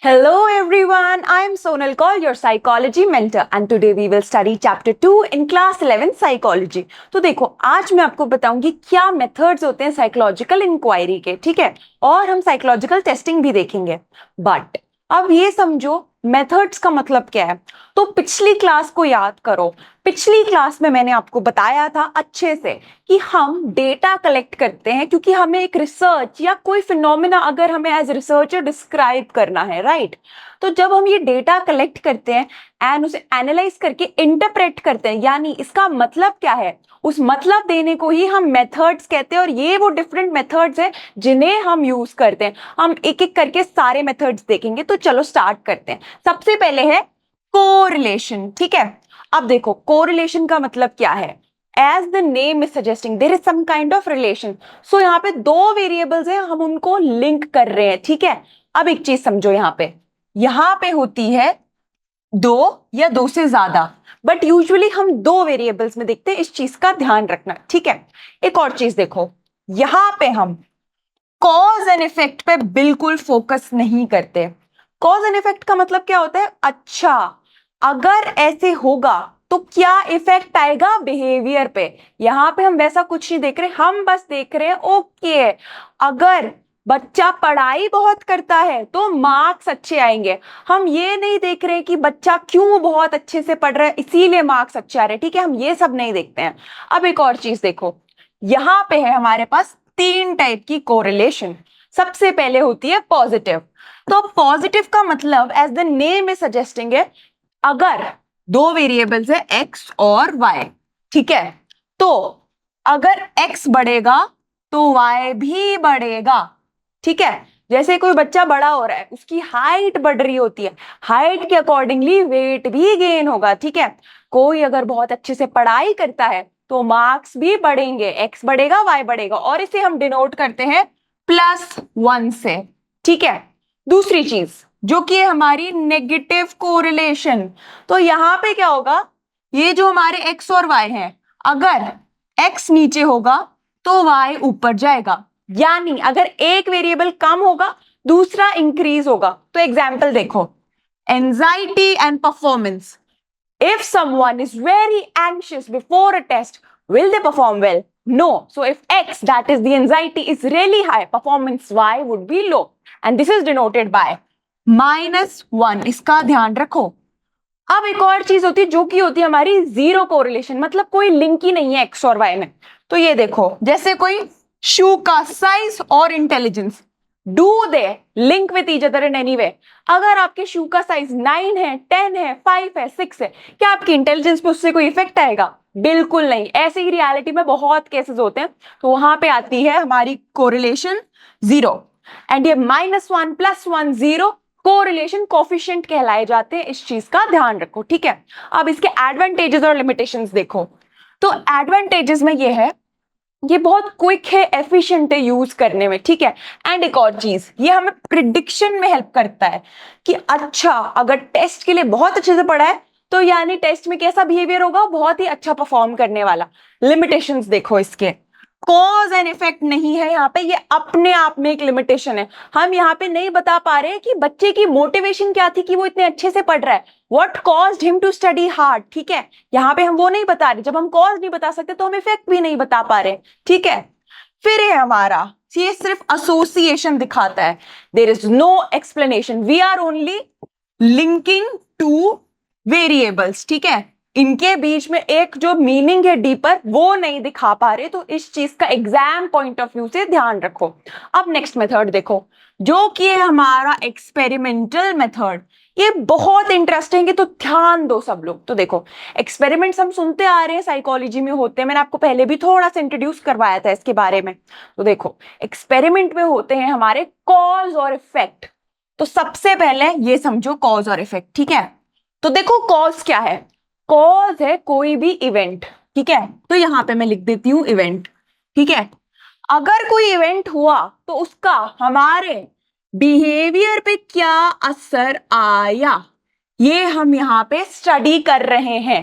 Hello everyone, I am Sonal Kaul, your psychology mentor, and today we will study chapter 2 in class 11 psychology. तो देखो आज मैं आपको बताऊंगी क्या मेथड्स होते हैं साइकोलॉजिकल इंक्वायरी के, ठीक है। और हम साइकोलॉजिकल टेस्टिंग भी देखेंगे। बट अब ये समझो मेथड्स का मतलब क्या है। तो पिछली क्लास को याद करो। पिछली क्लास में मैंने आपको बताया था अच्छे से कि हम डेटा कलेक्ट करते हैं क्योंकि हमें एक रिसर्च या कोई फिनोमिना अगर हमें एज रिसर्चर डिस्क्राइब करना है, राइट। तो जब हम ये डेटा कलेक्ट करते हैं एंड उसे एनालाइज करके इंटरप्रेट करते हैं, यानी इसका मतलब क्या है, उस मतलब देने को ही हम मेथड्स कहते हैं। और ये वो डिफरेंट मेथड्स हैं जिन्हें हम यूज करते हैं। हम एक एक करके सारे मेथड्स देखेंगे, तो चलो स्टार्ट करते हैं। सबसे पहले है कोरिलेशन, ठीक है। अब देखो कोरिलेशन का मतलब क्या है। As the name is suggesting there is some kind of relation. सो यहाँ पे दो वेरिएबल्स हैं, हम उनको लिंक कर रहे हैं, ठीक है। अब एक चीज समझो, यहाँ पे होती है दो या दो से ज्यादा, बट यूजुअली हम दो वेरिएबल्स में देखते हैं। इस चीज का ध्यान रखना, ठीक है। एक और चीज देखो, यहाँ पे हम कॉज एंड इफेक्ट पे बिल्कुल फोकस नहीं करते। कॉज एंड इफेक्ट का मतलब क्या होता है, अच्छा अगर ऐसे होगा तो क्या इफेक्ट आएगा बिहेवियर पे। यहां पे हम वैसा कुछ नहीं देख रहे, हम बस देख रहे हैं ओके अगर बच्चा पढ़ाई बहुत करता है तो मार्क्स अच्छे आएंगे। हम ये नहीं देख रहे कि बच्चा क्यों बहुत अच्छे से पढ़ रहा है इसीलिए मार्क्स अच्छे आ रहे हैं, ठीक है। हम ये सब नहीं देखते हैं। अब एक और चीज देखो, यहां पे है हमारे पास तीन टाइप की कोरिलेशन। सबसे पहले होती है पॉजिटिव। तो पॉजिटिव का मतलब as the name is suggesting है, अगर दो वेरिएबल्स है x और y, ठीक है। तो अगर x बढ़ेगा तो y भी बढ़ेगा, ठीक है। जैसे कोई बच्चा बड़ा हो रहा है, उसकी हाइट बढ़ रही होती है, हाइट के अकॉर्डिंगली वेट भी गेन होगा, ठीक है। कोई अगर बहुत अच्छे से पढ़ाई करता है तो मार्क्स भी बढ़ेंगे, x बढ़ेगा y बढ़ेगा, और इसे हम डिनोट करते हैं +1 से, ठीक है। दूसरी चीज जो कि है हमारी नेगेटिव कोरिलेशन। तो यहां पे क्या होगा, ये जो हमारे x और y हैं, अगर x नीचे होगा तो y ऊपर जाएगा, यानी अगर एक वेरिएबल कम होगा दूसरा इंक्रीज होगा। तो एग्जाम्पल देखो, anxiety and performance. If someone is very anxious before a test, will they perform well? No. So if X, that is the anxiety, is really high, performance Y would be low. And this is denoted by -1. इसका ध्यान रखो। अब एक और चीज होती है जो कि होती है हमारी जीरो कोरिलेशन, मतलब कोई लिंक ही नहीं है X और Y में। तो ये देखो, जैसे कोई शू का साइज और intelligence, do they link with each other in any way. अगर आपके शू का साइज 9 है, 10 है, 5 है, 6 है, क्या आपकी इंटेलिजेंस पे उससे कोई इफेक्ट आएगा? बिल्कुल नहीं। ऐसे ही रियलिटी में बहुत केसेस होते हैं। तो वहां पे आती है हमारी कोरिलेशन 0। एंड ये -1 +1 0 कोरिलेशन कोफिशिएंट कहलाए जाते हैं। इस चीज का ध्यान रखो, ठीक है। अब इसके एडवांटेजेस और लिमिटेशंस देखो। तो एडवांटेजेस में ये है, ये बहुत क्विक है, एफिशिएंट है यूज करने में, ठीक है। एंड एक और चीज, ये हमें प्रिडिक्शन में हेल्प करता है कि अच्छा अगर टेस्ट के लिए बहुत अच्छे से पढ़ा है तो यानी टेस्ट में कैसा बिहेवियर होगा, बहुत ही अच्छा परफॉर्म करने वाला। लिमिटेशंस देखो इसके, कॉज एंड इफेक्ट नहीं है यहाँ पे, ये अपने आप में एक लिमिटेशन है। हम यहाँ पे नहीं बता पा रहे कि बच्चे की मोटिवेशन क्या थी कि वो इतने अच्छे से पढ़ रहा है, what caused him to study hard, ठीक है। यहाँ पे हम वो नहीं बता रहे। जब हम कॉज नहीं बता सकते तो हम इफेक्ट भी नहीं बता पा रहे, ठीक है। फिर है हमारा, ये सिर्फ एसोसिएशन दिखाता है, there is no explanation, we are only linking two variables, ठीक है। इनके बीच में एक जो मीनिंग है डीपर वो नहीं दिखा पा रहे। तो इस चीज का एग्जाम पॉइंट ऑफ व्यू से ध्यान रखो। अब नेक्स्ट मेथड देखो, जो कि है हमारा एक्सपेरिमेंटल मेथड। ये बहुत इंटरेस्टिंग है, तो ध्यान दो सब लोग। तो देखो, एक्सपेरिमेंट्स हम सुनते आ रहे हैं, साइकोलॉजी में होते हैं, मैंने आपको पहले भी थोड़ा सा इंट्रोड्यूस करवाया था इसके बारे में। तो देखो, एक्सपेरिमेंट में होते हैं हमारे कॉज और इफेक्ट। तो सबसे पहले ये समझो कॉज और इफेक्ट, ठीक है। तो देखो कॉज क्या है, कॉज है कोई भी इवेंट, ठीक है। तो यहां पे मैं लिख देती हूं इवेंट, ठीक है। अगर कोई इवेंट हुआ तो उसका हमारे बिहेवियर पे क्या असर आया, ये हम यहां पे स्टडी कर रहे हैं।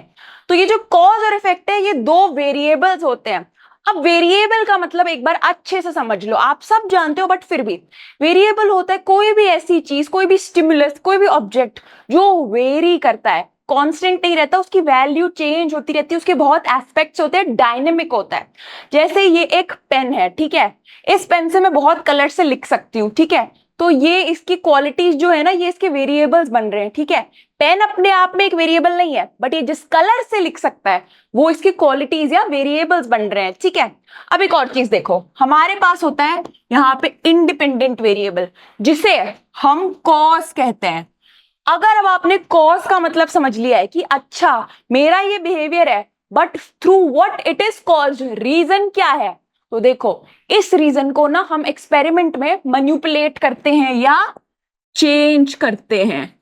तो ये जो कॉज और इफेक्ट है, ये दो वेरिएबल्स होते हैं। अब वेरिएबल का मतलब एक बार अच्छे से समझ लो, आप सब जानते हो बट फिर भी वेरिएबल होता है कोई भी ऐसी चीज, कोई भी स्टिमुलस, कोई भी ऑब्जेक्ट जो वेरी करता है, कांस्टेंट नहीं रहता, उसकी वैल्यू चेंज होती रहती है, उसके बहुत एस्पेक्ट्स होते हैं, डायनेमिक होता है। जैसे ये एक पेन है, ठीक है, इस पेन से मैं बहुत कलर से लिख सकती हूँ, ठीक है, तो ये इसकी क्वालिटीज जो है ना, ये इसके वेरिएबल्स बन रहे हैं, ठीक है। पेन अपने आप में एक वेरिएबल नहीं है, बट ये जिस कलर से लिख सकता है वो इसकी क्वालिटीज या वेरिएबल्स बन रहे हैं, ठीक है। अब एक और चीज देखो, हमारे पास होता है यहाँ पे इंडिपेंडेंट वेरिएबल, जिसे हम कॉज कहते हैं। अगर अब आपने कॉज का मतलब समझ लिया है कि अच्छा मेरा ये बिहेवियर है, but through what it is caused, reason क्या है, तो देखो इस रीजन को ना हम एक्सपेरिमेंट में मैनिपुलेट करते हैं या चेंज करते हैं।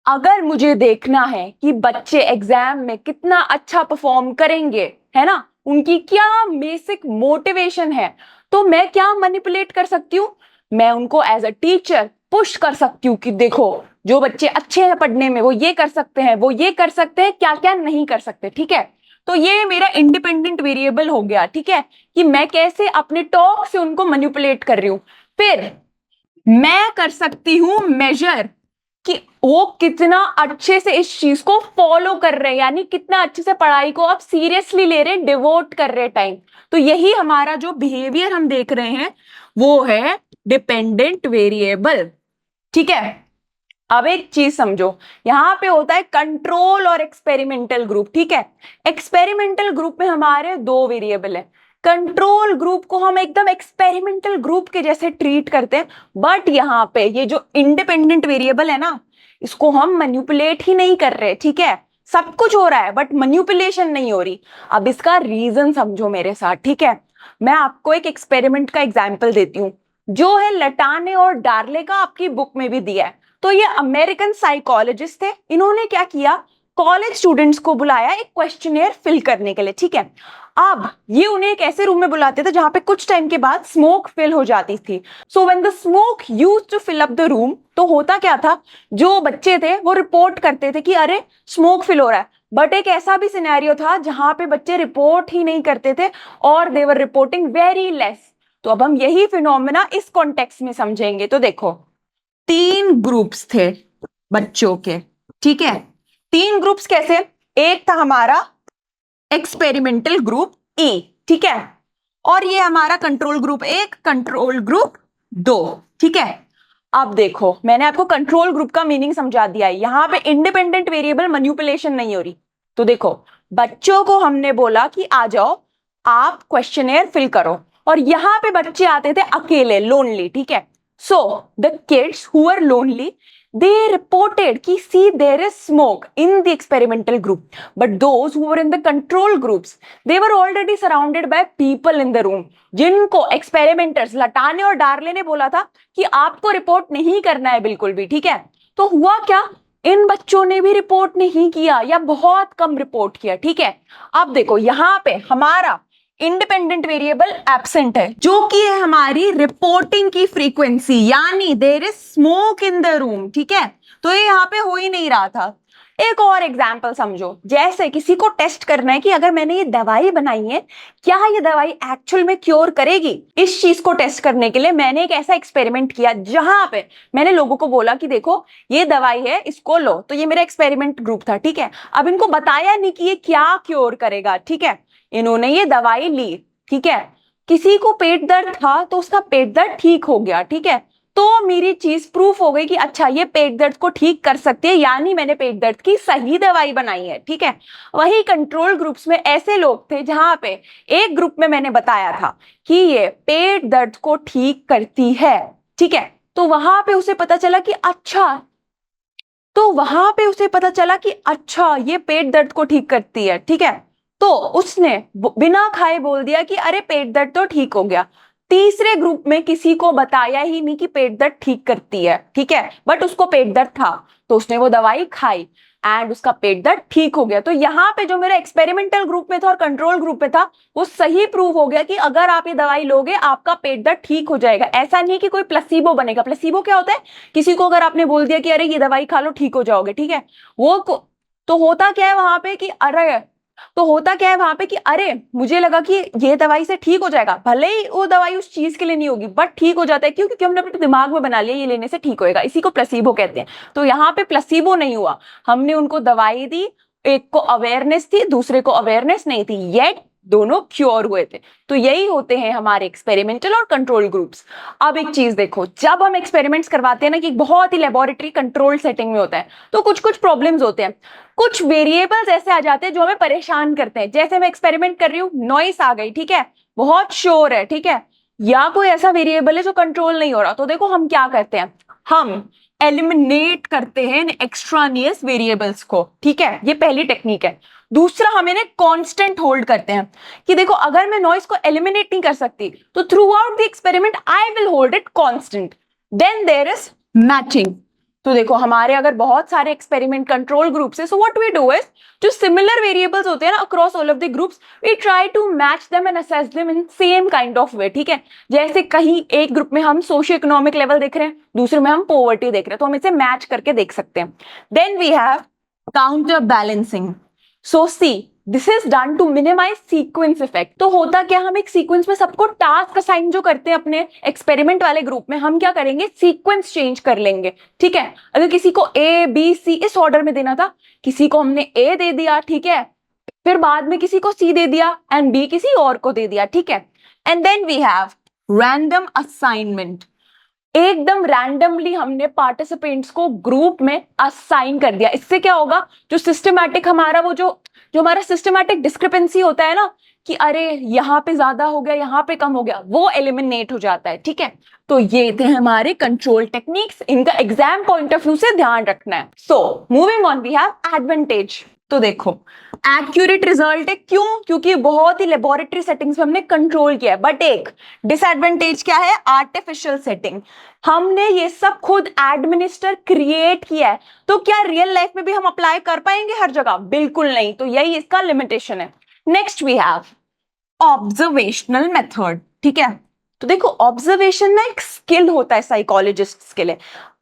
अगर मुझे देखना है कि बच्चे एग्जाम में कितना अच्छा परफॉर्म करेंगे, है ना, उनकी क्या बेसिक मोटिवेशन है, तो मैं क्या मैनिपुलेट कर सकती हूँ, मैं उनको एज अ टीचर पुश कर सकती हूँ कि देखो जो बच्चे अच्छे हैं पढ़ने में वो ये कर सकते हैं, वो ये कर सकते हैं, क्या क्या नहीं कर सकते, ठीक है। तो ये मेरा इंडिपेंडेंट वेरिएबल हो गया, ठीक है, कि मैं कैसे अपने टॉक से उनको मैनिपुलेट कर रही हूँ। फिर मैं कर सकती हूँ मेजर कि वो कितना अच्छे से इस चीज को फॉलो कर रहे हैं, यानी कितना अच्छे से पढ़ाई को आप सीरियसली ले रहे हैं, डिवोट कर रहे हैं टाइम। तो यही हमारा जो बिहेवियर हम देख रहे हैं वो है डिपेंडेंट वेरिएबल, ठीक है। अब एक चीज समझो, यहां पे होता है कंट्रोल और एक्सपेरिमेंटल ग्रुप, ठीक है। एक्सपेरिमेंटल ग्रुप में हमारे दो वेरिएबल है, कंट्रोल ग्रुप को हम एकदम एक्सपेरिमेंटल ग्रुप के जैसे ट्रीट करते हैं, बट यहाँ पे ये जो इंडिपेंडेंट वेरिएबल है ना, इसको हम मैनिपुलेट ही नहीं कर रहे, ठीक है। सब कुछ हो रहा है बट मैनिपुलेशन नहीं हो रही। अब इसका रीजन समझो मेरे साथ, ठीक है। मैं आपको एक एक्सपेरिमेंट का एग्जाम्पल देती हूँ, जो है लटाने और डार्ले का, आपकी बुक में भी दिया है। तो ये अमेरिकन साइकोलॉजिस्ट थे, इन्होंने क्या किया, कॉलेज स्टूडेंट्स को बुलाया एक क्वेश्चनेयर फिल करने के लिए, ठीक है। अब ये उन्हें एक ऐसे रूम में बुलाते थे जहां पे कुछ टाइम के बाद स्मोक फिल हो जाती थी। So when the smoke used to fill up the room, तो होता क्या था, जो बच्चे थे वो रिपोर्ट करते थे कि अरे स्मोक फिल हो रहा है, बट एक ऐसा भी सिनेरियो था जहां पे बच्चे रिपोर्ट ही नहीं करते थे और दे वर रिपोर्टिंग वेरी लेस। तो अब हम यही फिनोमेना इस कॉन्टेक्स्ट में समझेंगे। तो देखो तीन ग्रुप्स थे बच्चों के, ठीक है। तीन ग्रुप्स कैसे, एक था हमारा एक्सपेरिमेंटल ग्रुप ए, ठीक है, और ये हमारा कंट्रोल ग्रुप एक, कंट्रोल ग्रुप दो, ठीक है। अब देखो मैंने आपको कंट्रोल ग्रुप का मीनिंग समझा दिया है, यहां पे इंडिपेंडेंट वेरिएबल मैनिपुलेशन नहीं हो रही। तो देखो बच्चों को हमने बोला कि आ जाओ आप क्वेश्चनेयर फिल करो, और यहां पे बच्चे आते थे अकेले, लोनली, ठीक है। So the kids who are lonely, they reported कि see there is smoke in the experimental group, but those who were in the control groups, they were already surrounded by people in the room, जिनको experimenters लटाने और Darley ने बोला था कि आपको report नहीं करना है बिल्कुल भी, ठीक है। तो हुआ क्या, इन बच्चों ने भी रिपोर्ट नहीं किया या बहुत कम रिपोर्ट किया, ठीक है। अब देखो यहां पे हमारा इंडिपेंडेंट वेरिएबल एब्सेंट है, जो कि है हमारी रिपोर्टिंग की फ्रीक्वेंसी, यानी there is smoke in the room, ठीक है। तो ये यहाँ पे हो ही नहीं रहा था। एक और एग्जांपल समझो, जैसे किसी को टेस्ट करना है कि अगर मैंने ये दवाई बनाई है, क्या ये दवाई एक्चुअल में क्योर करेगी। इस चीज को टेस्ट करने के लिए मैंने एक ऐसा एक्सपेरिमेंट किया जहां पे मैंने लोगों को बोला कि देखो ये दवाई है, इसको लो। तो ये मेरा एक्सपेरिमेंट ग्रुप था, ठीक है। अब इनको बताया नहीं कि ये क्या क्योर करेगा, ठीक है। इन्होंने ये दवाई ली, ठीक है। किसी को पेट दर्द था तो उसका पेट दर्द ठीक हो गया, ठीक है। तो मेरी चीज प्रूफ हो गई कि अच्छा ये पेट दर्द को ठीक कर सकती है, यानी मैंने पेट दर्द की सही दवाई बनाई है, ठीक है। वही कंट्रोल ग्रुप्स में ऐसे लोग थे जहां पे एक ग्रुप में मैंने बताया था कि ये पेट दर्द को ठीक करती है, ठीक है। तो वहां पे उसे पता चला कि अच्छा ये पेट दर्द को ठीक करती है, ठीक है। तो उसने बिना खाए बोल दिया कि अरे पेट दर्द तो ठीक हो गया। तीसरे ग्रुप में किसी को बताया ही नहीं कि पेट दर्द ठीक करती है, ठीक है, बट उसको पेट दर्द था तो उसने वो दवाई खाई एंड उसका पेट दर्द ठीक हो गया। तो यहाँ पे जो मेरा एक्सपेरिमेंटल ग्रुप में था और कंट्रोल ग्रुप में था वो सही प्रूव हो गया कि अगर आप ये दवाई लोगे आपका पेट दर्द ठीक हो जाएगा। ऐसा नहीं कि कोई प्लेसिबो बनेगा। प्लेसिबो क्या होता है, किसी को अगर आपने बोल दिया कि अरे ये दवाई खा लो ठीक हो जाओगे, ठीक है, वो तो होता क्या है वहां पे कि अरे तो होता क्या है वहां पे कि अरे मुझे लगा कि ये दवाई से ठीक हो जाएगा, भले ही वो दवाई उस चीज के लिए नहीं होगी बट ठीक हो जाता है, क्यों? क्योंकि हमने अपने दिमाग में बना लिया ये लेने से ठीक होएगा, इसी को प्लेसिबो कहते हैं। तो यहाँ पे प्लेसिबो नहीं हुआ, हमने उनको दवाई दी, एक को अवेयरनेस थी, दूसरे को अवेयरनेस नहीं थी, येट दोनों क्योर हुए थे। तो यही होते हैं हमारे एक्सपेरिमेंटल और कंट्रोल ग्रुप्स। अब एक चीज देखो, जब हम एक्सपेरिमेंट्स करवाते हैं ना कि बहुत ही लेबोरेटरी कंट्रोल सेटिंग में होता है, तो कुछ कुछ प्रॉब्लम्स होते हैं, कुछ वेरिएबल्स ऐसे आ जाते हैं जो हमें परेशान करते हैं। जैसे मैं एक्सपेरिमेंट कर रही हूँ, नॉइस आ गई, ठीक है, बहुत शोर है, ठीक है, या कोई ऐसा वेरिएबल है जो कंट्रोल नहीं हो रहा, तो देखो हम क्या करते हैं, हम एलिमिनेट करते हैं एक्स्ट्रानियस वेरिएबल्स को, ठीक है, ये पहली टेक्निक है। दूसरा, हम इन्हें कांस्टेंट होल्ड करते हैं कि देखो अगर मैं नॉइस को एलिमिनेट नहीं कर सकती तो throughout the experiment I will hold it constant, then there is matching. तो देखो हमारे अगर बहुत सारे एक्सपेरिमेंट कंट्रोल ग्रुप्स है, so what we do is, जो सिमिलर वेरिएबल्स होते हैं ना across all of the groups, we try to match them and assess them in same kind of way, ठीक है। जैसे कहीं एक ग्रुप में हम सोशियो इकोनॉमिक लेवल देख रहे हैं, दूसरे में हम पॉवर्टी देख रहे हैं, तो हम इसे मैच करके देख सकते हैं। Then we have counterbalancing. So see this is done to minimise sequence effect. तो होता क्या, हम एक सीक्वेंस में सबको टास्क असाइन जो करते हैं अपने एक्सपेरिमेंट वाले ग्रुप में, हम क्या करेंगे, सीक्वेंस चेंज कर लेंगे, ठीक है। अगर किसी को ए बी सी इस ऑर्डर में देना था, किसी को हमने ए दे दिया, ठीक है, फिर बाद में किसी को सी दे दिया एंड बी किसी और को दे दिया, ठीक है। And then we have random assignment. एकदम रैंडमली हमने पार्टिसिपेंट्स को ग्रुप में असाइन कर दिया। इससे क्या होगा, जो सिस्टमैटिक हमारा वो जो हमारा सिस्टमैटिक डिस्क्रिपेंसी होता है ना कि अरे यहाँ पे ज्यादा हो गया यहाँ पे कम हो गया, वो एलिमिनेट हो जाता है, ठीक है। तो ये थे हमारे कंट्रोल टेक्निक्स, इनका एग्जाम पॉइंट ऑफ व्यू से ध्यान रखना है। So moving on, we have advantage. तो देखो एक्यूरेट रिजल्ट है, क्यों? क्योंकि बहुत ही लेबोरेटरी सेटिंग्स में हमने कंट्रोल किया है। बट एक डिसएडवांटेज क्या है, आर्टिफिशियल सेटिंग, हमने ये सब खुद एडमिनिस्टर क्रिएट किया है, तो क्या रियल लाइफ में भी हम अप्लाई कर पाएंगे हर जगह? बिल्कुल नहीं, तो यही इसका लिमिटेशन है। Next we have observational method, ठीक है। तो देखो ऑब्जर्वेशन ना एक स्किल होता है साइकोलॉजिस्ट के लिए,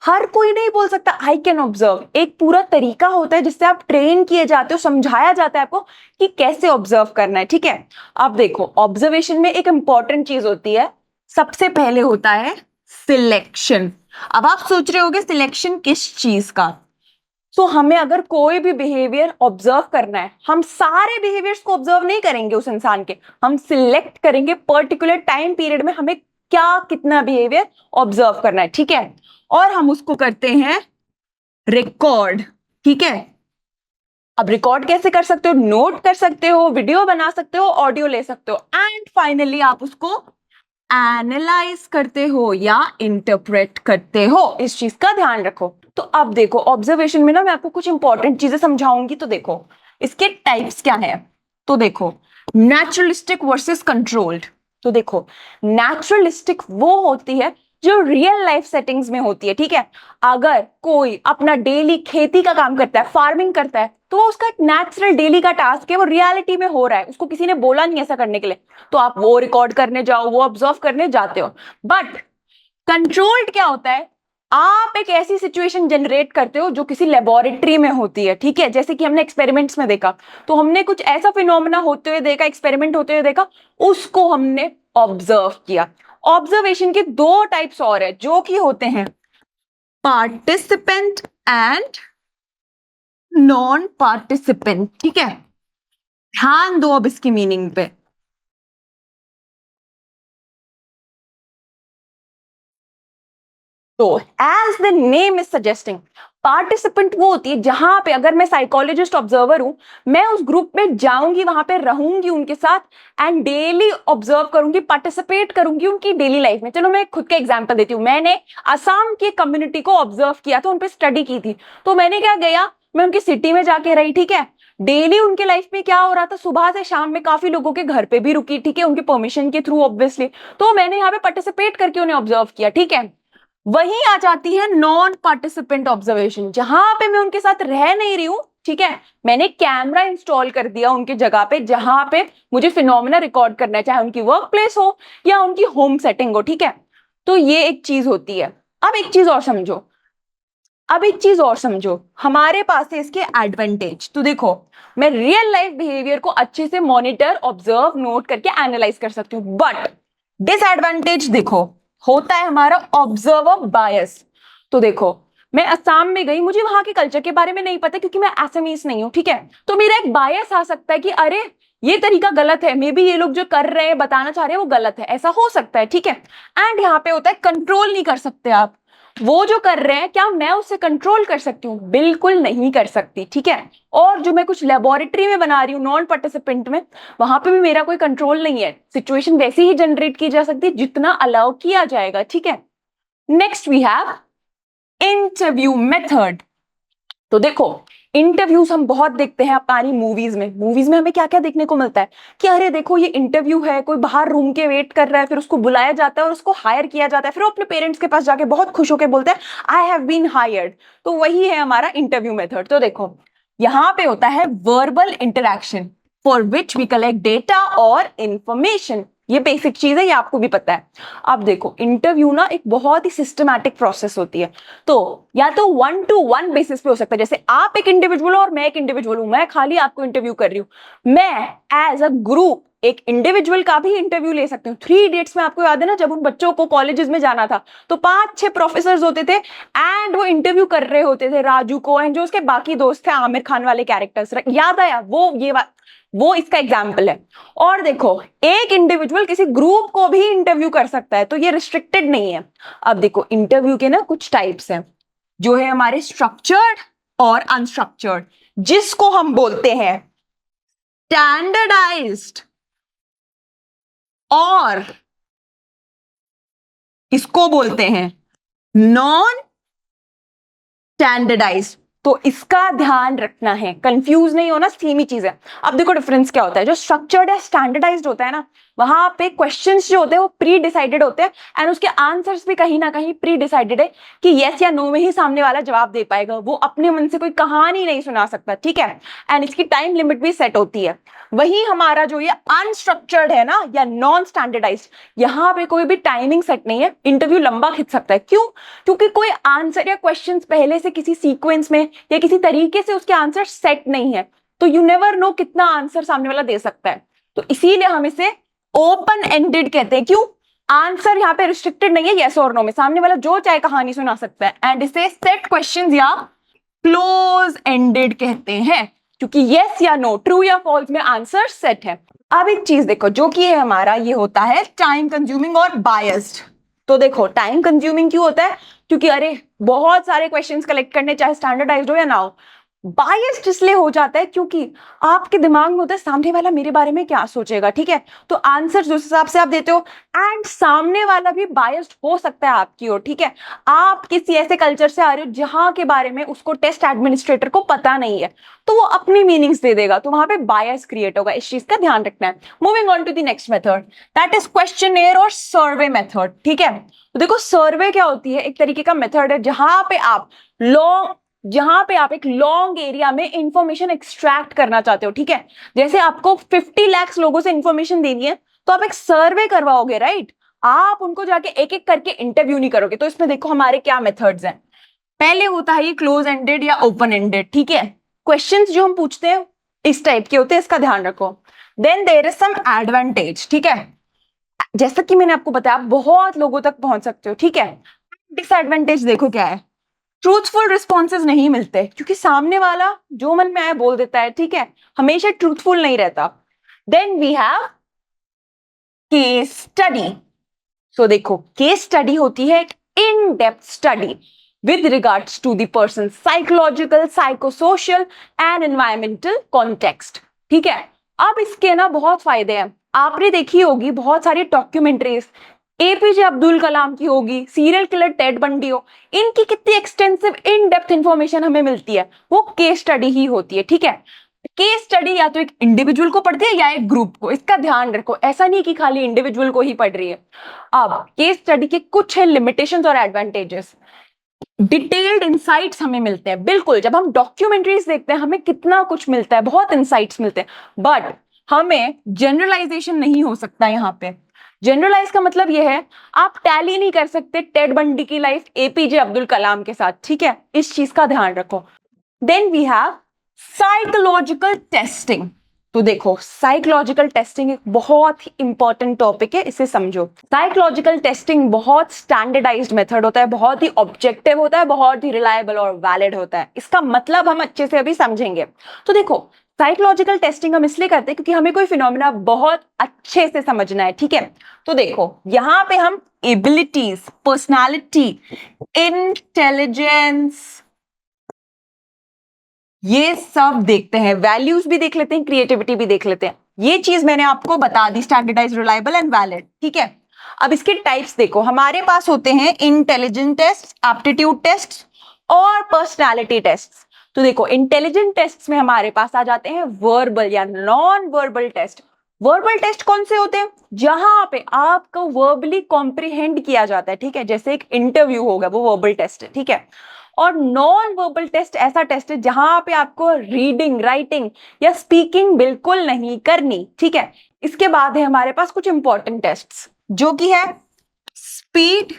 हर कोई नहीं बोल सकता आई कैन ऑब्जर्व। एक पूरा तरीका होता है जिससे आप ट्रेन किए जाते हो, समझाया जाता है आपको कि कैसे ऑब्जर्व करना है, ठीक है। अब देखो ऑब्जर्वेशन में एक इंपॉर्टेंट चीज होती है, सबसे पहले होता है सिलेक्शन। अब आप सोच रहे होगे सिलेक्शन किस चीज का? तो हमें अगर कोई भी बिहेवियर ऑब्जर्व करना है, हम सारे बिहेवियर्स को ऑब्जर्व नहीं करेंगे उस इंसान के, हम सिलेक्ट करेंगे पर्टिकुलर टाइम पीरियड में हमें क्या कितना बिहेवियर ऑब्जर्व करना है, ठीक है। और हम उसको करते हैं रिकॉर्ड, ठीक है। अब रिकॉर्ड कैसे कर सकते हो, नोट कर सकते हो, वीडियो बना सकते हो, ऑडियो ले सकते हो, एंड फाइनली आप उसको एनालाइज करते हो या इंटरप्रेट करते हो। इस चीज का ध्यान रखो। तो अब देखो ऑब्जर्वेशन में ना मैं आपको कुछ इंपॉर्टेंट चीजें समझाऊंगी। तो देखो इसके टाइप्स क्या है। तो देखो नेचुरलिस्टिक वर्सेस कंट्रोल्ड। तो देखो नेचुरलिस्टिक वो होती है जो रियल लाइफ सेटिंग्स में होती है, ठीक है। अगर कोई अपना डेली खेती का काम करता है, फार्मिंग करता है, तो उसका एक नेचुरल डेली का टास्क है, वो रियलिटी में हो रहा है, उसको किसी ने बोला नहीं ऐसा करने के लिए, तो आप वो रिकॉर्ड करने जाओ, वो ऑब्जर्व करने जाते हो। बट कंट्रोल्ड क्या होता है, आप एक ऐसी सिचुएशन जनरेट करते हो जो किसी लेबोरेटरी में होती है, ठीक है। जैसे कि हमने एक्सपेरिमेंट्स में देखा, तो हमने कुछ ऐसा फिनोमेना होते हुए देखा, एक्सपेरिमेंट होते हुए देखा, उसको हमने ऑब्जर्व किया। ऑब्जर्वेशन के दो टाइप्स और है जो कि होते हैं पार्टिसिपेंट एंड नॉन पार्टिसिपेंट, ठीक है। ध्यान दो अब इसकी मीनिंग पे। तो as the name is suggesting, participant वो होती है जहां पे अगर मैं साइकोलॉजिस्ट ऑब्जर्वर हूं, मैं उस ग्रुप में जाऊंगी, वहां पे रहूंगी उनके साथ एंड डेली ऑब्जर्व करूंगी, पार्टिसिपेट करूंगी उनकी डेली लाइफ में। चलो मैं खुद का एग्जांपल देती हूँ। मैंने असम की कम्युनिटी को ऑब्जर्व किया था, उन पे स्टडी की थी। तो मैंने क्या गया, मैं उनकी सिटी में जाके रही, ठीक है। डेली उनके लाइफ में क्या हो रहा था, सुबह से शाम में काफी लोगों के घर पे भी रुकी, ठीक है, उनके परमिशन के थ्रू ऑब्वियसली। तो मैंने यहाँ पे पार्टिसिपेट करके उन्हें ऑब्जर्व किया, ठीक है। वहीं आ जाती है नॉन पार्टिसिपेंट ऑब्जर्वेशन, जहां पे मैं उनके साथ रह नहीं रही हूं, ठीक है। मैंने कैमरा इंस्टॉल कर दिया उनके जगह पे जहां पे मुझे फिनोमेना रिकॉर्ड करना है, चाहे उनकी वर्क प्लेस हो या उनकी होम सेटिंग हो, ठीक है। तो ये एक चीज होती है। अब एक चीज और समझो, अब एक चीज और समझो, हमारे पास है इसके एडवांटेज। तो देखो, मैं रियल लाइफ बिहेवियर को अच्छे से मॉनिटर, ऑब्जर्व, नोट करके एनालाइज कर सकती हूँ। बट डिसएडवांटेज देखो, होता है हमारा ऑब्जर्वर बायस। तो देखो, मैं असम में गई, मुझे वहां के कल्चर के बारे में नहीं पता क्योंकि मैं असमीज नहीं हूं, ठीक है। तो मेरा एक बायस आ सकता है कि अरे ये तरीका गलत है, मे बी ये लोग जो कर रहे हैं, बताना चाह रहे हैं वो गलत है, ऐसा हो सकता है, ठीक है। एंड यहाँ पे होता है कंट्रोल नहीं कर सकते आप, वो जो कर रहे हैं क्या मैं उससे कंट्रोल कर सकती हूँ? बिल्कुल नहीं कर सकती, ठीक है। और जो मैं कुछ लेबोरेटरी में बना रही हूँ नॉन पार्टिसिपेंट में, वहां पे भी मेरा कोई कंट्रोल नहीं है, सिचुएशन वैसी ही जनरेट की जा सकती है जितना अलाउ किया जाएगा, ठीक है। Next we have interview method. तो देखो, इंटरव्यूज हम बहुत देखते हैं अपनी मूवीज में हमें क्या क्या देखने को मिलता है कि अरे देखो ये इंटरव्यू है, कोई बाहर रूम के वेट कर रहा है, फिर उसको बुलाया जाता है और उसको हायर किया जाता है, फिर वो अपने पेरेंट्स के पास जाके बहुत खुश होकर बोलते हैं आई हैव बीन हायर्ड। तो वही है हमारा इंटरव्यू मेथड। तो देखो, यहाँ पे होता है verbal interaction for which we collect data और इंफॉर्मेशन। ये बेसिक चीज है, ये आपको भी पता है। अब देखो, इंटरव्यू ना एक बहुत ही सिस्टमैटिक प्रोसेस होती है। तो या तो 1-to-1 बेसिस पे हो सकता है, जैसे आप एक इंडिविजुअल हो और मैं एक इंडिविजुअल हूं, मैं खाली आपको इंटरव्यू कर रही हूं। मैं एज अ ग्रुप एक इंडिविजुअल का भी इंटरव्यू ले सकती हूँ। 3 इडियट्स में आपको याद है ना, जब उन बच्चों को कॉलेजेस में जाना था तो 5-6 प्रोफेसर होते थे एंड वो इंटरव्यू कर रहे होते थे राजू को, एंड जो उसके बाकी दोस्त थे आमिर खान वाले कैरेक्टर्स, याद आया? वो इसका एग्जाम्पल है। और देखो, एक इंडिविजुअल किसी ग्रुप को भी इंटरव्यू कर सकता है, तो ये रिस्ट्रिक्टेड नहीं है। अब देखो, इंटरव्यू के ना कुछ टाइप्स हैं, जो है हमारे स्ट्रक्चर्ड और अनस्ट्रक्चर्ड, जिसको हम बोलते हैं स्टैंडर्डाइज्ड और इसको बोलते हैं नॉन स्टैंडर्डाइज्ड। तो इसका ध्यान रखना है, कंफ्यूज नहीं होना, सेम ही चीज है। अब देखो डिफरेंस क्या होता है, जो स्ट्रक्चर्ड या स्टैंडर्डाइज्ड होता है ना, वहां पे क्वेश्चंस जो होते हैं वो प्री डिसाइडेड होते हैं एंड उसके आंसर्स भी कहीं ना कहीं प्री डिसाइडेड है कि यस या नो में ही सामने वाला जवाब दे पाएगा, वो अपने मन से कोई कहानी नहीं सुना सकता, ठीक है। एंड इसकी टाइम लिमिट भी सेट होती है। वही हमारा जो ये अनस्ट्रक्चर्ड है ना, या नॉन स्टैंडर्डाइज्ड, यहाँ पे कोई भी टाइमिंग सेट नहीं है, इंटरव्यू लंबा खिंच सकता है। क्यों? क्योंकि कोई आंसर या क्वेश्चंस पहले से किसी सीक्वेंस में या किसी तरीके से उसके आंसर सेट नहीं है, तो यू नेवर नो कितना आंसर सामने वाला दे सकता है। तो इसीलिए हम इसे ओपन एंडेड कहते हैं। क्यों? आंसर यहाँ पे रिस्ट्रिक्टेड नहीं है यस और नो में, सामने वाला जो चाहे कहानी सुना सकता है। एंड इसे सेट क्वेश्चंस या क्लोज एंडेड कहते हैं, क्योंकि यस या नो, ट्रू या फॉल्स में आंसर सेट है। अब एक चीज देखो, जो कि है हमारा, ये होता है टाइम कंज्यूमिंग और बायस्ड। तो देखो, टाइम कंज्यूमिंग क्यों होता है? क्योंकि अरे बहुत सारे क्वेश्चंस कलेक्ट करने, चाहे स्टैंडर्डाइज्ड हो या ना हो। बायस्ड इसलिए हो जाता है क्योंकि आपके दिमाग में होता है सामने वाला मेरे बारे में क्या सोचेगा, ठीक है। तो आंसर जिस हिसाब से आप देते हो, एंड सामने वाला भी बायस्ड हो सकता है आपकी ओर, ठीक है। आप किसी ऐसे कल्चर से आ रहे हो जहां के बारे में उसको टेस्ट एडमिनिस्ट्रेटर को पता नहीं है, तो वो अपनी मीनिंग्स दे देगा, तो वहां पे बायस क्रिएट होगा। इस चीज का ध्यान रखना है। Moving on to the next method, that is questionnaire और सर्वे मेथड, ठीक है। तो देखो, सर्वे क्या होती है? एक तरीके का मेथड है जहां पे आप एक लॉन्ग एरिया में इंफॉर्मेशन एक्सट्रैक्ट करना चाहते हो, ठीक है। जैसे आपको 50 लाख लोगों से इंफॉर्मेशन देनी है, तो आप एक सर्वे करवाओगे, राइट। आप उनको जाके एक एक करके इंटरव्यू नहीं करोगे। तो इसमें देखो हमारे क्या मेथड्स हैं। पहले होता है ये क्लोज एंडेड या ओपन एंडेड, ठीक है। क्वेश्चंस जो हम पूछते हैं इस टाइप के होते हैं, इसका ध्यान रखो। Then there is some advantage, ठीक है। जैसा कि मैंने आपको बताया, बहुत लोगों तक पहुंच सकते हो, ठीक है। डिसएडवांटेज देखो क्या है, ट्रूथफुल रिस्पॉन्सेज नहीं मिलते, क्योंकि सामने वाला जो मन में आया बोल देता है, ठीक है, हमेशा ट्रूथफुल नहीं रहता। Then we have case study. सो देखो, केस स्टडी होती है एक in depth study with regards to the person psychological, psychosocial and environmental context, ठीक है। अब इसके ना बहुत फायदे हैं, आपने देखी होगी बहुत सारी डॉक्यूमेंट्रीज, एपीजे अब्दुल कलाम की होगी, सीरियल किलर टेड बंडी हो, इनकी कितनी एक्सटेंसिव इन डेप्थ इंफॉर्मेशन हमें मिलती है, वो केस स्टडी ही होती है, ठीक है। केस स्टडी या तो एक इंडिविजुअल को पढ़ती है या एक ग्रुप को, इसका ध्यान रखो, ऐसा नहीं कि खाली इंडिविजुअल को ही पढ़ रही है। अब केस स्टडी के कुछ है लिमिटेशंस और एडवांटेजेस। डिटेल्ड इंसाइट्स हमें मिलते हैं, बिल्कुल, जब हम डॉक्यूमेंट्रीज देखते हैं हमें कितना कुछ मिलता है, बहुत इंसाइट्स मिलते हैं, बट हमें जनरलाइजेशन नहीं हो सकता यहाँ पे। जनरलाइज का मतलब ये है आप टैली नहीं कर सकते टेड बंडी की लाइफ एपीजे अब्दुल कलाम के साथ, ठीक है, इस चीज का ध्यान रखो। Then we have psychological testing. तो देखो साइकोलॉजिकल टेस्टिंग एक बहुत ही इंपॉर्टेंट टॉपिक है, इसे समझो। साइकोलॉजिकल टेस्टिंग बहुत स्टैंडर्डाइज्ड मेथड होता है, बहुत ही ऑब्जेक्टिव होता है, बहुत ही रिलायबल और वैलिड होता है। इसका मतलब हम अच्छे से अभी समझेंगे। तो देखो साइकोलॉजिकल टेस्टिंग हम इसलिए करते हैं क्योंकि हमें कोई फिनोमेना बहुत अच्छे से समझना है, ठीक है। तो देखो यहां पे हम एबिलिटीज, पर्सनालिटी, इंटेलिजेंस, ये सब देखते हैं, वैल्यूज भी देख लेते हैं, क्रिएटिविटी भी देख लेते हैं। ये चीज मैंने आपको बता दी, स्टैंडर्डाइज, रिलायबल एंड वैलिड, ठीक है। अब इसके टाइप्स देखो, हमारे पास होते हैं इंटेलिजेंट टेस्ट, एप्टीट्यूड टेस्ट और पर्सनालिटी टेस्ट। तो देखो इंटेलिजेंट टेस्ट में हमारे पास आ जाते हैं वर्बल या non verbal test. Verbal test कौन से होते हैं? जहां पे आपको वर्बली कॉम्प्रिहेंड किया जाता है, ठीक है, जैसे एक इंटरव्यू होगा, वो वर्बल टेस्ट है, ठीक है। और नॉन वर्बल टेस्ट ऐसा टेस्ट है जहां पे आपको रीडिंग, राइटिंग या स्पीकिंग बिल्कुल नहीं करनी, ठीक है। इसके बाद है हमारे पास कुछ इंपॉर्टेंट टेस्ट्स, जो कि है स्पीड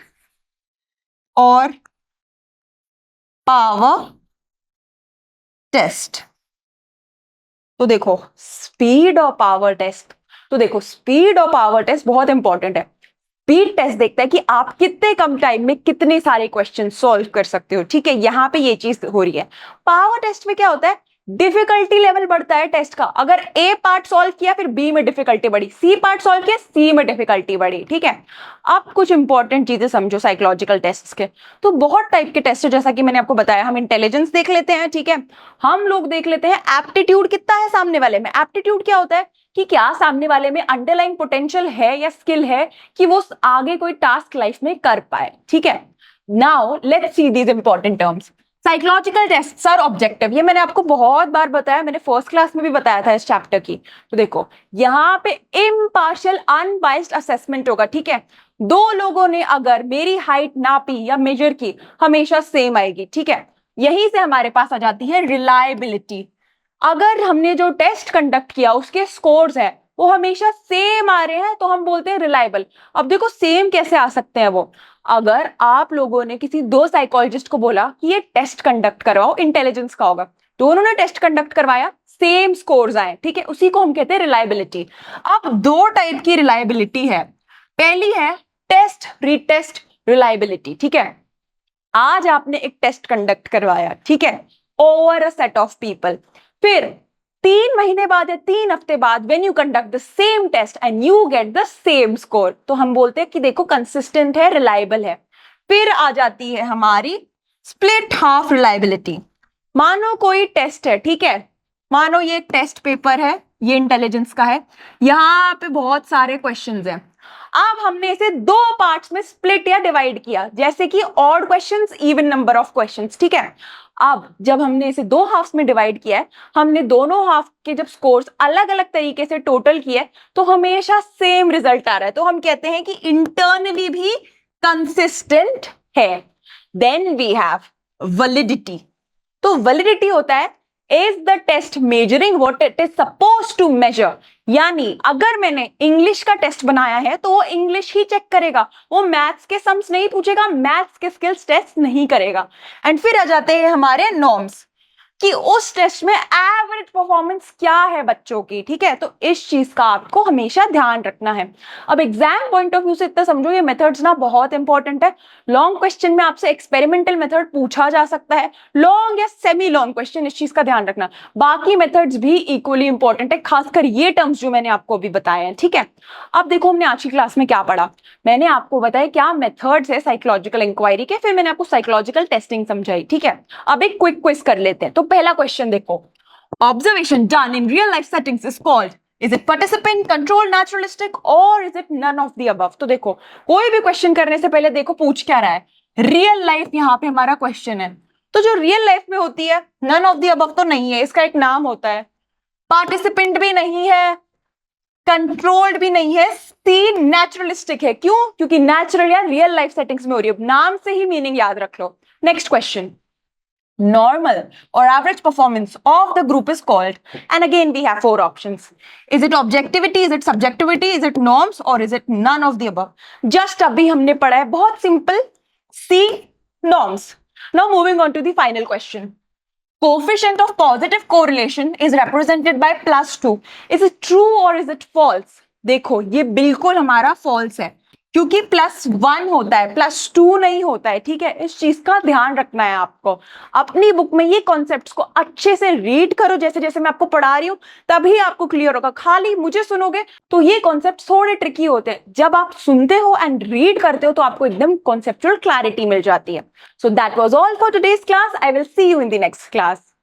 और पावर टेस्ट। तो देखो स्पीड और पावर टेस्ट, तो देखो स्पीड और पावर टेस्ट बहुत इंपॉर्टेंट है। स्पीड टेस्ट देखता है कि आप कितने कम टाइम में कितने सारे क्वेश्चन सॉल्व कर सकते हो, ठीक है, यहां पे ये चीज हो रही है। पावर टेस्ट में क्या होता है? डिफिकल्टी लेवल बढ़ता है टेस्ट का। अगर ए पार्ट सॉल्व किया फिर बी में डिफिकल्टी बढ़ी, सी पार्ट सॉल्व किया सी में डिफिकल्टी बढ़ी, ठीक है। अब कुछ इंपॉर्टेंट चीजें समझो साइकोलॉजिकल टेस्ट के। तो बहुत टाइप के टेस्ट है, जैसा कि मैंने आपको बताया। हम इंटेलिजेंस देख लेते हैं, ठीक है। हम लोग देख लेते हैं एप्टीट्यूड कितना है सामने वाले में। एप्टीट्यूड क्या होता है कि क्या सामने वाले में अंडरलाइन पोटेंशियल है या स्किल है कि वो आगे कोई टास्क लाइफ में कर पाए, ठीक है। Now let's see these important terms. Psychological test are objective, ये मैंने आपको बहुत बार बताया, मैंने फर्स्ट क्लास में भी बताया था इस चैप्टर की। तो देखो यहाँ पे इम्पार्शियल अनबाइस्ड असेसमेंट होगा, ठीक है। दो लोगों ने अगर मेरी हाइट नापी या मेजर की, हमेशा सेम आएगी, ठीक है। यहीं से हमारे पास आ जाती है रिलायबिलिटी। अगर हमने जो टेस्ट कंडक्ट किया उसके स्कोर्स है वो हमेशा सेम आ रहे हैं तो हम बोलते हैं रिलायबल। अब देखो सेम कैसे आ सकते हैं वो? अगर आप लोगों ने किसी दो साइकोलॉजिस्ट को बोला कि ये टेस्ट कंडक्ट करवाओ, इंटेलिजेंस का होगा, दोनों ने टेस्ट कंडक्ट करवाया, सेम स्कोर्स आए, ठीक है, उसी को हम कहते हैं रिलायबिलिटी। अब दो टाइप की रिलायबिलिटी है। पहली है टेस्ट रीटेस्ट रिलायबिलिटी, ठीक है। आज आपने एक टेस्ट कंडक्ट करवाया, ठीक है, over a set of people, फिर 3 महीने बाद या 3 हफ्ते बाद when you conduct the same test and you get the same score, तो हम बोलते हैं कि देखो कंसिस्टेंट है, रिलायबल है। फिर आ जाती है हमारी स्प्लिट हाफ रिलायबिलिटी। मानो कोई टेस्ट है, ठीक है, मानो ये एक टेस्ट पेपर है, ये इंटेलिजेंस का है, यहां पे बहुत सारे क्वेश्चंस हैं। अब हमने इसे दो पार्ट्स में स्प्लिट या डिवाइड किया, जैसे कि odd questions, even number of questions, ठीक है। अब जब हमने इसे दो हाफ्स में डिवाइड किया है, हमने दोनों हाफ के जब स्कोर्स अलग अलग तरीके से टोटल किए तो हमेशा सेम रिजल्ट आ रहा है, तो हम कहते हैं कि इंटरनली भी कंसिस्टेंट है। Then we have validity. तो वैलिडिटी होता है is the test measuring what it is suppose to measure. यानी अगर मैंने इंग्लिश का टेस्ट बनाया है तो वो इंग्लिश ही चेक करेगा, वो मैथ्स के सम्स नहीं पूछेगा, मैथ्स के स्किल्स टेस्ट नहीं करेगा। एंड फिर आ जाते हैं हमारे नॉर्म्स कि उस टेस्ट में एवरेज परफॉर्मेंस क्या है बच्चों की, ठीक है। तो इस चीज का आपको हमेशा ध्यान रखना है। अब एग्जाम पॉइंट ऑफ व्यू से इतना समझो, ये मेथड्स ना बहुत इंपॉर्टेंट है। लॉन्ग क्वेश्चन में आपसे एक्सपेरिमेंटल मेथड पूछा जा सकता है, लॉन्ग या सेमी लॉन्ग क्वेश्चन, इस चीज का ध्यान रखना। बाकी मेथड्स भी इक्वली इंपॉर्टेंट है, खासकर ये टर्म्स जो मैंने आपको अभी बताए हैं, ठीक है। अब देखो हमने आज की क्लास में क्या पढ़ा। मैंने आपको बताया क्या मेथड्स है साइकोलॉजिकल इंक्वायरी के, फिर मैंने आपको साइकोलॉजिकल टेस्टिंग समझाई, ठीक है। अब एक क्विक क्विज कर लेते हैं। तो पहला क्वेश्चन देखो, observation done in real life settings is called, is it participant, control, naturalistic और is it none of the above. तो देखो कोई भी क्वेश्चन करने से पहले देखो पूछ क्या रहा है, रियल लाइफ यहां पे हमारा क्वेश्चन है। तो जो रियल लाइफ में होती है, नन ऑफ द अबव तो नहीं है, इसका एक नाम होता है। पार्टिसिपेंट भी नहीं है, कंट्रोल्ड भी नहीं है, सी नेचुरलिस्टिक है। क्यों? क्योंकि नेचुरल या रियल लाइफ सेटिंग्स में हो रही है। नाम से ही मीनिंग याद रख लो। Next question, normal or average performance of the group is called, and again we have four options. Is it objectivity, is it subjectivity, is it norms, or is it none of the above? Just अभी हमने पढ़ा है, बहुत simple, C, norms. Now moving on to the final question. Coefficient of positive correlation is represented by +2. Is it true or is it false? देखो ये बिल्कुल हमारा false है, क्योंकि +1 होता है, +2 नहीं होता है, ठीक है? इस चीज का ध्यान रखना है आपको। अपनी बुक में ये कॉन्सेप्ट्स को अच्छे से रीड करो, जैसे जैसे मैं आपको पढ़ा रही हूँ, तभी आपको क्लियर होगा। खाली मुझे सुनोगे तो ये कॉन्सेप्ट थोड़े ट्रिकी होते हैं, जब आप सुनते हो एंड रीड करते हो तो आपको एकदम कॉन्सेप्चुअल क्लैरिटी मिल जाती है। So that was all for today's class. I will see you in the next class.